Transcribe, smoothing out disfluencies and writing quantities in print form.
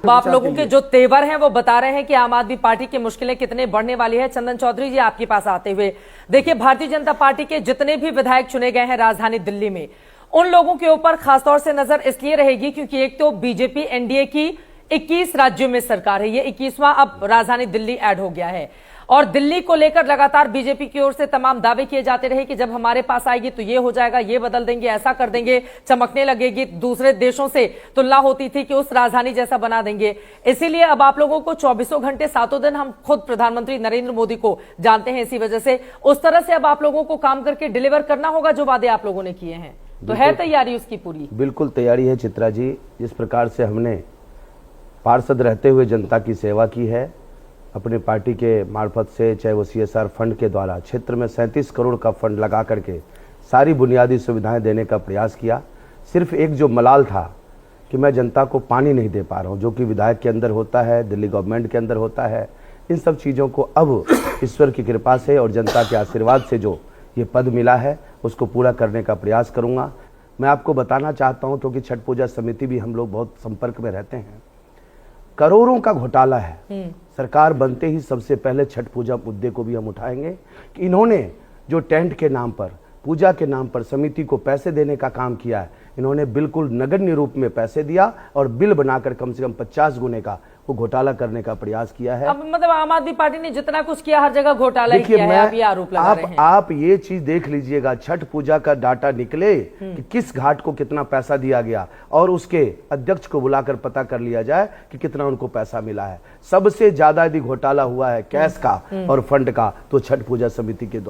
अब आप लोगों के जो तेवर हैं वो बता रहे हैं कि आम आदमी पार्टी की मुश्किलें कितने बढ़ने वाली है। चंदन चौधरी जी, आपके पास आते हुए, देखिए भारतीय जनता पार्टी के जितने भी विधायक चुने गए हैं राजधानी दिल्ली में, उन लोगों के ऊपर खासतौर से नजर इसलिए रहेगी क्योंकि एक तो बीजेपी एनडीए की 21 राज्यों में सरकार है, ये 21वां अब राजधानी दिल्ली ऐड हो गया है और दिल्ली को लेकर लगातार बीजेपी की ओर से तमाम दावे किए जाते रहे कि जब हमारे पास आएगी तो ये हो जाएगा, ये बदल देंगे, ऐसा कर देंगे, चमकने लगेगी। दूसरे देशों से तुलना होती थी कि उस राजधानी जैसा बना देंगे। इसीलिए अब आप लोगों को 24 घंटे 7 दिन, हम खुद प्रधानमंत्री नरेंद्र मोदी को जानते हैं, इसी वजह से उस तरह से अब आप लोगों को काम करके डिलीवर करना होगा जो वादे आप लोगों ने किए हैं। तो है तैयारी उसकी पूरी? बिल्कुल तैयारी है चित्रा जी। जिस प्रकार से हमने पार्षद रहते हुए जनता की सेवा की है, अपने पार्टी के मार्फत से, चाहे वो CSR फंड के द्वारा क्षेत्र में 37 करोड़ का फंड लगा करके सारी बुनियादी सुविधाएं देने का प्रयास किया। सिर्फ एक जो मलाल था कि मैं जनता को पानी नहीं दे पा रहा हूं, जो कि विधायक के अंदर होता है, दिल्ली गवर्नमेंट के अंदर होता है, इन सब चीज़ों को अब ईश्वर की कृपा से और जनता के आशीर्वाद से जो ये पद मिला है उसको पूरा करने का प्रयास करूँगा। मैं आपको बताना चाहता हूँ, क्योंकि छठ पूजा समिति भी हम लोग बहुत संपर्क में रहते हैं, करोड़ों का घोटाला है। सरकार बनते ही सबसे पहले छठ पूजा मुद्दे को भी हम उठाएंगे कि इन्होंने जो टेंट के नाम पर, पूजा के नाम पर समिति को पैसे देने का काम किया है, इन्होंने बिल्कुल नगण्य रूप में पैसे दिया और बिल बनाकर कम से कम 50 गुने का वो घोटाला करने का प्रयास किया है। अब मतलब आम आदमी पार्टी ने जितना कुछ किया हर जगह घोटाला ही किया है, आप ये आरोप लगा रहे हैं। आप ये चीज देख लीजिएगा, छठ पूजा का डाटा निकले कि किस घाट को कितना पैसा दिया गया और उसके अध्यक्ष को बुलाकर पता कर लिया जाए कि कितना उनको पैसा मिला है। सबसे ज्यादा यदि घोटाला हुआ है कैश का और फंड का तो छठ पूजा समिति के द्वारा।